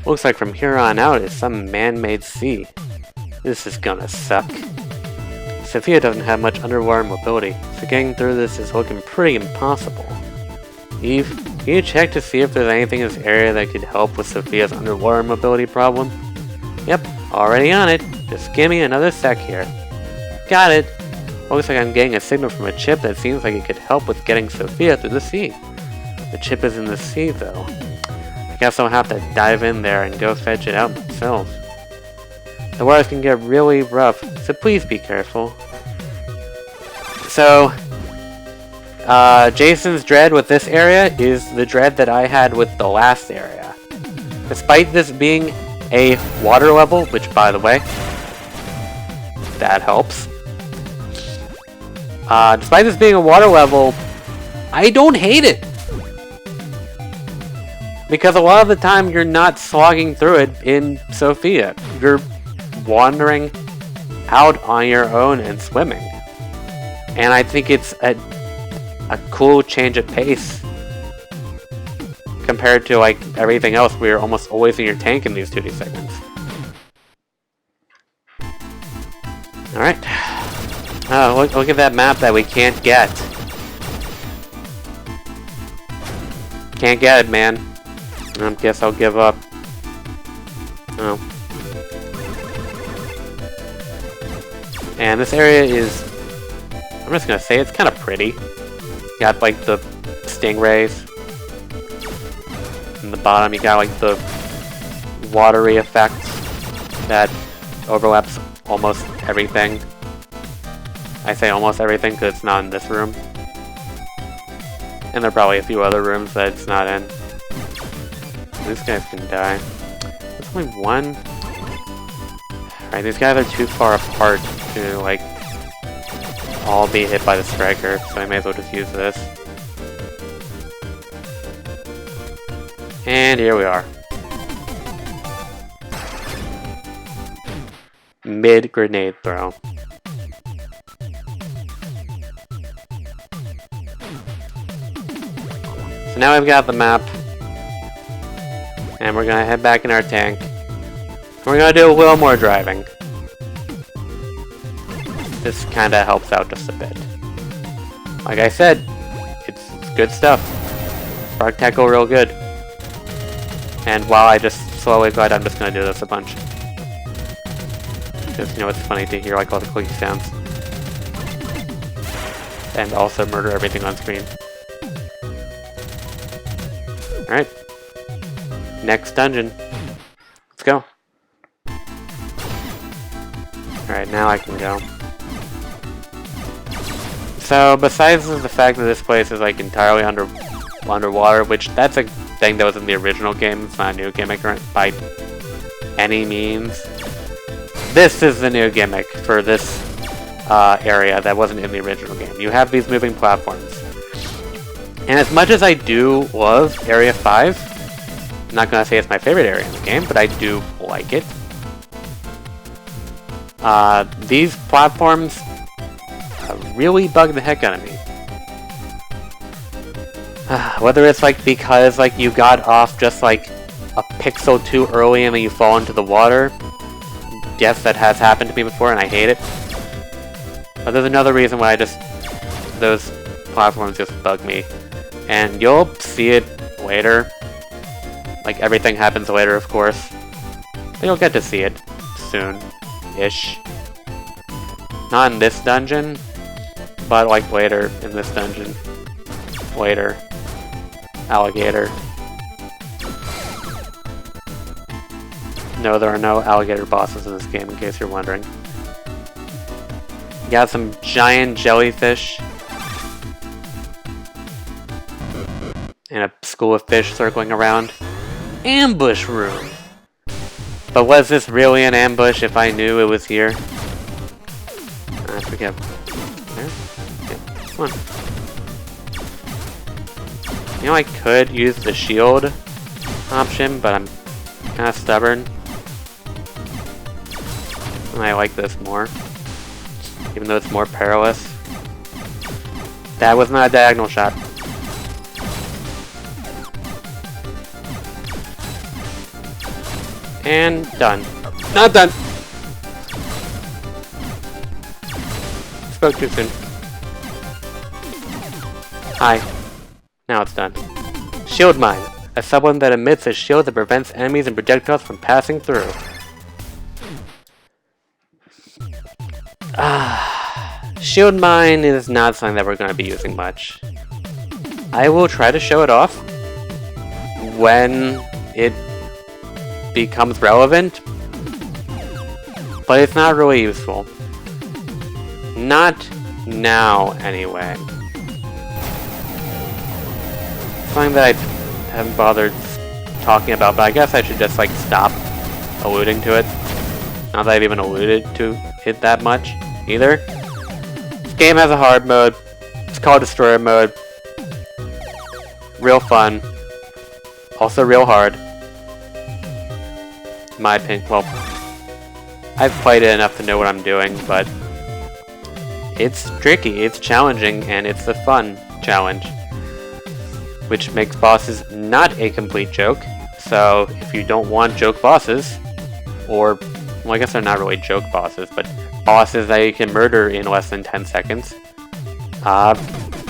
Looks like from here on out it's some man-made sea. This is gonna suck. Sophia doesn't have much underwater mobility, so getting through this is looking pretty impossible. Eve, can you check to see if there's anything in this area that could help with Sophia's underwater mobility problem? Yep, already on it. Just give me another sec here. Got it. Looks like I'm getting a signal from a chip that seems like it could help with getting Sophia through the sea. The chip is in the sea though. I guess I'll have to dive in there and go fetch it out myself. The waters can get really rough, so please be careful. So, Jason's dread with this area is the dread that I had with the last area. Despite this being a water level, which by the way, that helps. Despite this being a water level, I don't hate it. Because a lot of the time you're not slogging through it in Sophia. You're wandering out on your own and swimming. And I think it's a cool change of pace compared to like everything else where you're almost always in your tank in these 2D segments. Alright. Look at that map that we can't get. Can't get it, man. I guess I'll give up. Oh. And this area is, I'm just gonna say it's kind of pretty. You got like the stingrays. In the bottom you got like the watery effect that overlaps almost everything. I say almost everything because it's not in this room. And there are probably a few other rooms that it's not in. These guys can die. There's only one. Alright, these guys are too far apart to like all be hit by the striker, so I may as well just use this. And here we are. Mid grenade throw. So now we've got the map. And we're gonna head back in our tank. And we're gonna do a little more driving. This kinda helps out just a bit. Like I said, it's good stuff. Spark tackle real good. And while I just slowly glide, I'm just gonna do this a bunch. Because you know it's funny to hear like all the clicky sounds. And also murder everything on screen. Alright. Next dungeon. Let's go. Alright, now I can go. So, besides the fact that this place is like entirely underwater, which that's a thing that was in the original game, it's not a new gimmick by any means. This is the new gimmick for this area that wasn't in the original game. You have these moving platforms. And as much as I do love Area 5, I'm not going to say it's my favorite area in the game, but I do like it. These platforms really bug the heck out of me. Whether it's like because like you got off just like a pixel too early and then you fall into the water. Yes, that has happened to me before and I hate it. But there's another reason why those platforms just bug me. And you'll see it later. Like everything happens later, of course. But you'll get to see it soon-ish. Not in this dungeon, but like later in this dungeon. Later. Alligator. No, there are no alligator bosses in this game, in case you're wondering. You got some giant jellyfish. And a school of fish circling around. Ambush room! But was this really an ambush if I knew it was here? I forget. There? Yeah, come on. You know, I could use the shield option, but I'm kind of stubborn. And I like this more. Even though it's more perilous. That was not a diagonal shot. And done. Not done! Spoke too soon. Hi. Now it's done. Shield Mine. A sub-weapon that emits a shield that prevents enemies and projectiles from passing through. Shield Mine is not something that we're going to be using much. I will try to show it off when it becomes relevant, but it's not really useful. Not now, anyway. Something that I haven't bothered talking about, but I guess I should just like stop alluding to it. Not that I've even alluded to it that much either. This game has a hard mode. It's called Destroyer Mode. Real fun. Also real hard. In my opinion. Well, I've played it enough to know what I'm doing, but it's tricky, it's challenging, and it's a fun challenge. Which makes bosses not a complete joke. So if you don't want joke bosses, or, well, I guess they're not really joke bosses, but bosses that you can murder in less than 10 seconds,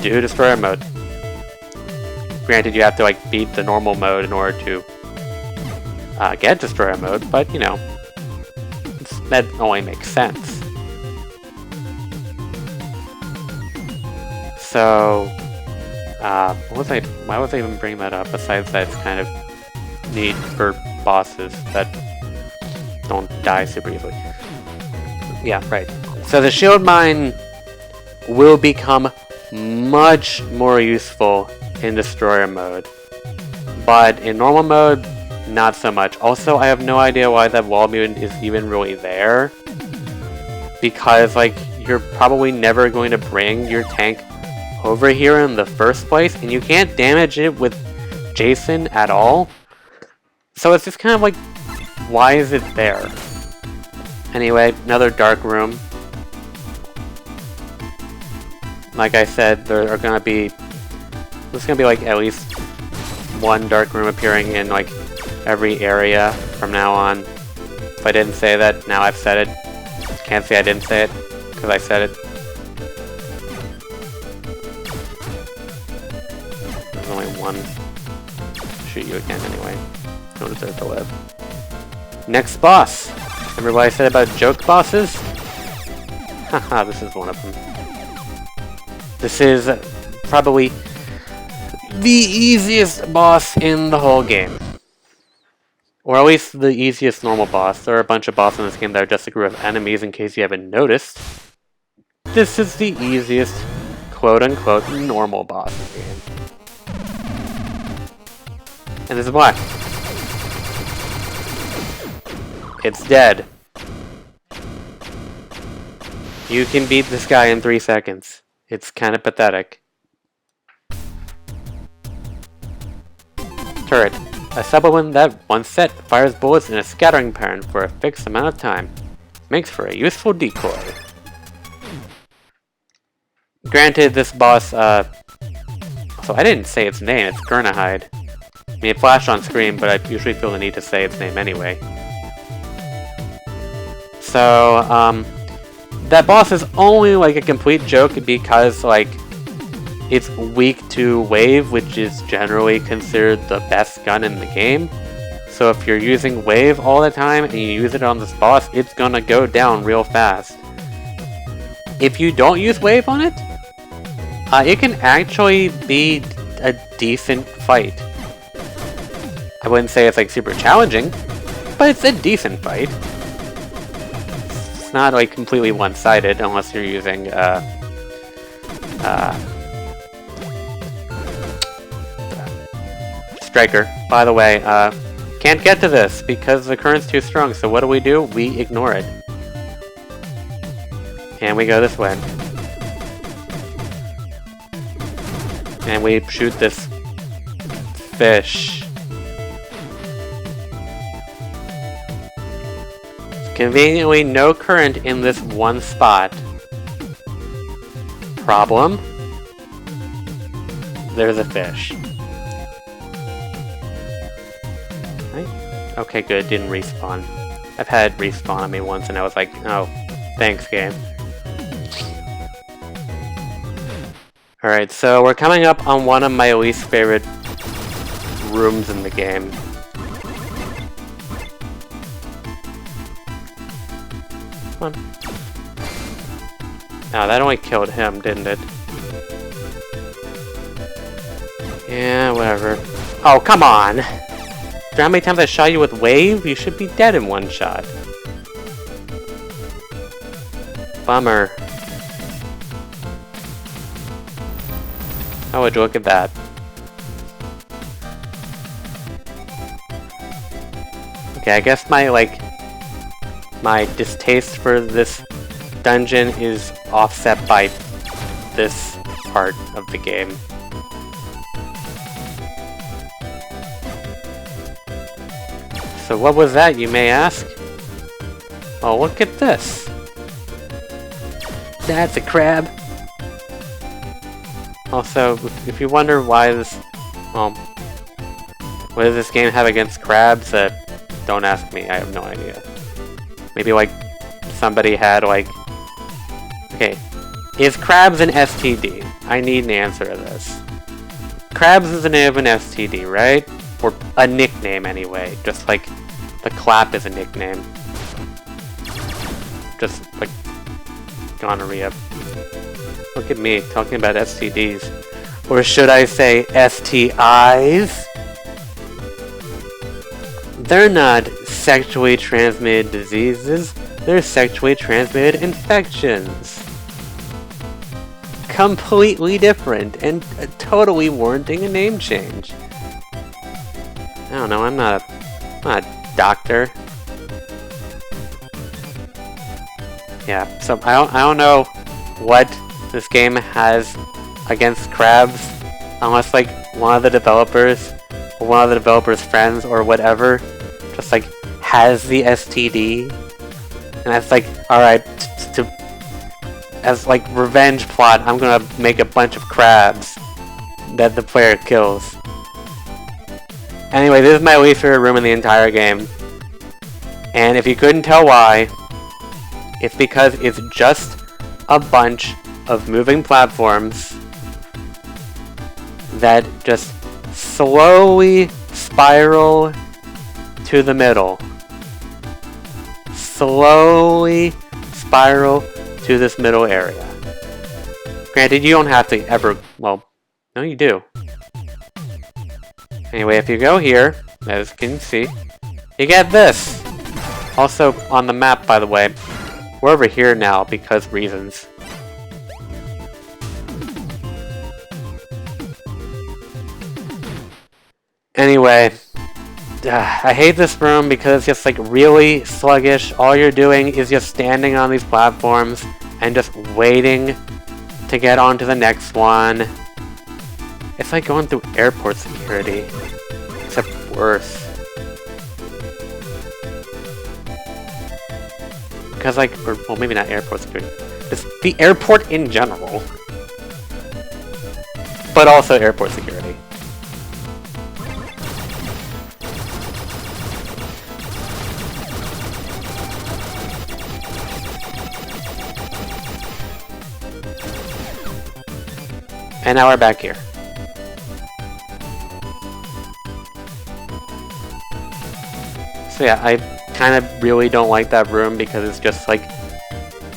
do Destroyer Mode. Granted, you have to like beat the normal mode in order to get Destroyer Mode, but you know, that only makes sense. So, why was I even bringing that up, besides that it's kind of neat for bosses that don't die super easily. Yeah, right. So the Shield Mine will become much more useful in Destroyer Mode, but in normal mode, not so much. Also, I have no idea why that wall mutant is even really there, because like you're probably never going to bring your tank over here in the first place, and you can't damage it with Jason at all. So it's just kind of like, why is it there? Anyway, another dark room. Like I said, there are gonna be, there's gonna be like at least one dark room appearing in like every area from now on. If I didn't say that, now I've said it. Can't say I didn't say it, because I said it. There's only one. Shoot you again anyway. You don't deserve to live. Next boss! Remember what I said about joke bosses? Haha, this is one of them. This is probably the easiest boss in the whole game. Or at least the easiest normal boss. There are a bunch of bosses in this game that are just a group of enemies, in case you haven't noticed. This is the easiest, quote-unquote, normal boss in the game. And this is black. It's dead. You can beat this guy in 3 seconds. It's kind of pathetic. Turret. A sub-weapon that, once set, fires bullets in a scattering pattern for a fixed amount of time. Makes for a useful decoy. Granted, this boss, so I didn't say its name, it's Gurnahide. I mean, it flashed on screen, but I usually feel the need to say its name anyway. So, that boss is only like a complete joke because, like, it's weak to Wave, which is generally considered the best gun in the game. So if you're using Wave all the time and you use it on this boss, it's gonna go down real fast. If you don't use Wave on it, it can actually be a decent fight. I wouldn't say it's like super challenging, but it's a decent fight. It's not like completely one-sided unless you're using Striker. By the way, can't get to this because the current's too strong, so what do? We ignore it. And we go this way. And we shoot this fish. Conveniently, no current in this one spot. Problem? There's a fish. Okay, good, didn't respawn. I've had it respawn on me once and I was like, oh, thanks, game. Alright, so we're coming up on one of my least favorite rooms in the game. Come on. Oh, that only killed him, didn't it? Yeah, whatever. Oh, come on! After how many times I shot you with wave, you should be dead in one shot. Bummer. Oh, would you look at that. Okay, I guess my distaste for this dungeon is offset by this part of the game. So what was that, you may ask? Oh, look at this! That's a crab! Also, if you wonder why this... what does this game have against crabs? Don't ask me, I have no idea. Maybe, somebody had, Okay, is crabs an STD? I need an answer to this. Crabs is the name of an STD, right? Or a nickname, anyway. Just like the clap is a nickname. Just like gonorrhea. Look at me talking about STDs. Or should I say STIs? They're not sexually transmitted diseases. They're sexually transmitted infections. Completely different and totally warranting a name change. I don't know, I'm not a doctor. Yeah, so I don't know what this game has against crabs, unless one of the developers or one of the developers' friends or whatever just has the STD, and that's alright, as revenge plot, I'm gonna make a bunch of crabs that the player kills. Anyway, this is my least favorite room in the entire game. And if you couldn't tell why, it's because it's just a bunch of moving platforms that just slowly spiral to the middle. Slowly spiral to this middle area. Granted, you don't have to ever... Well, no you do. Anyway, if you go here, as you can see, you get this! Also, on the map, by the way, we're over here now because reasons. Anyway, I hate this room because it's just really sluggish. All you're doing is just standing on these platforms and just waiting to get on to the next one. It's like going through airport security, except worse. Because well, maybe not airport security, just the airport in general. But also airport security. And now we're back here. So yeah, I kind of really don't like that room because it's just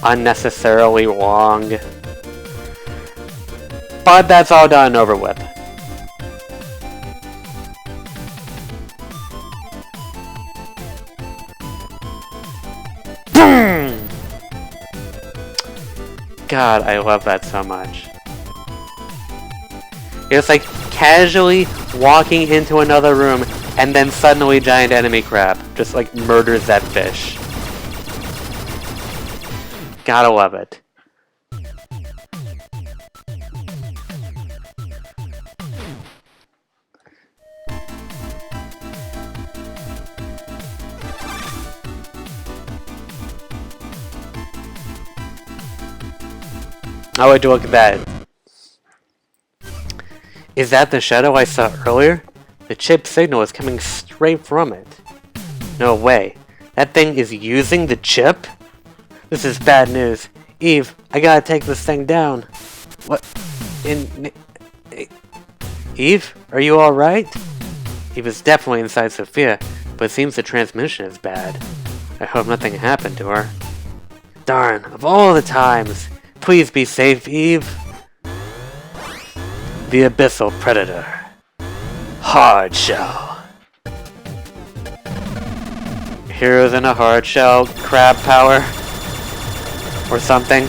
unnecessarily long. But that's all done and over with. Boom! God, I love that so much. It's casually walking into another room and then suddenly giant enemy crab just murders that fish. Gotta love it. Oh, would you look at that? Is that the shadow I saw earlier? The chip signal is coming straight from it. No way. That thing is using the chip? This is bad news. Eve, I gotta take this thing down. What? Eve? Are you alright? Eve is definitely inside Sophia, but it seems the transmission is bad. I hope nothing happened to her. Darn, of all the times! Please be safe, Eve! The Abyssal Predator. Hard Shell. Heroes in a hard shell, crab power, or something.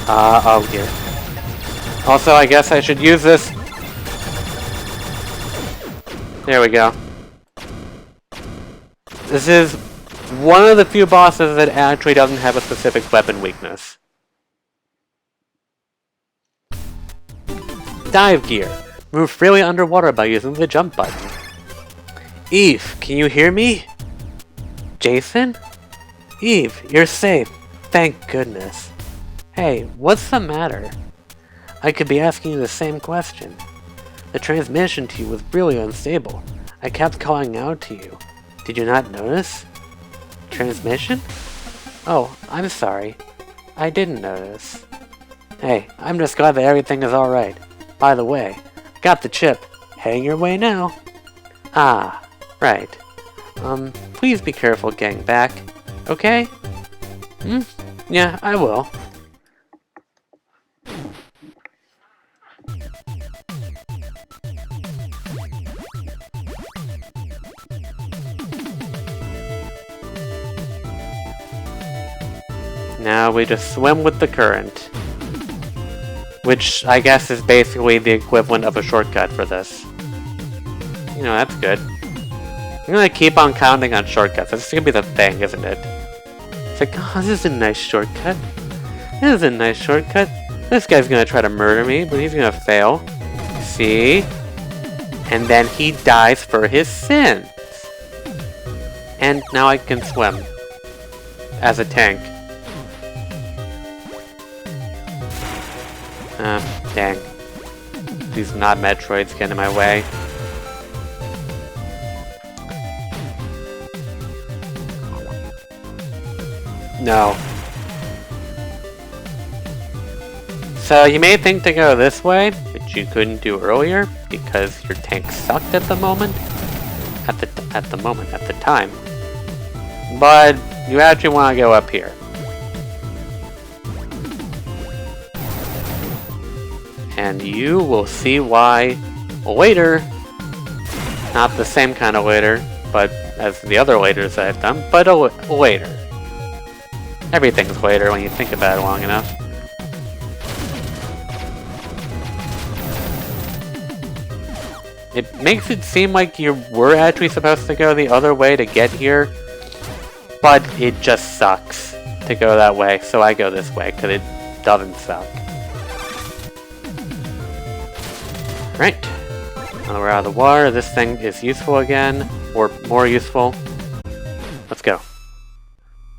Oh dear. Also, I guess I should use this. There we go. This is one of the few bosses that actually doesn't have a specific weapon weakness. Dive gear. Move freely underwater by using the jump button. Eve, can you hear me? Jason? Eve, you're safe. Thank goodness. Hey, what's the matter? I could be asking you the same question. The transmission to you was really unstable. I kept calling out to you. Did you not notice? Transmission? Oh, I'm sorry. I didn't notice. Hey, I'm just glad that everything is alright. By the way, I got the chip. Heading your way now. Ah, right. Please be careful getting back. Okay? Yeah, I will. Now we just swim with the current. Which I guess is basically the equivalent of a shortcut for this. You know, that's good. I'm gonna keep on counting on shortcuts. That's gonna be the thing, isn't it? It's like, oh, this is a nice shortcut. This is a nice shortcut. This guy's gonna try to murder me, but he's gonna fail. See? And then he dies for his sins. And now I can swim. As a tank. Dang. These not Metroids get in my way. No. So you may think to go this way, which you couldn't do earlier because your tank sucked at the moment. At the time. But you actually want to go up here. And you will see why later. Not the same kind of later, but as the other laters that I've done, but later. Everything's later when you think about it long enough. It makes it seem like you were actually supposed to go the other way to get here, but it just sucks to go that way, so I go this way, because it doesn't suck. Right. Now we're out of the water, this thing is useful again, or more useful. Let's go.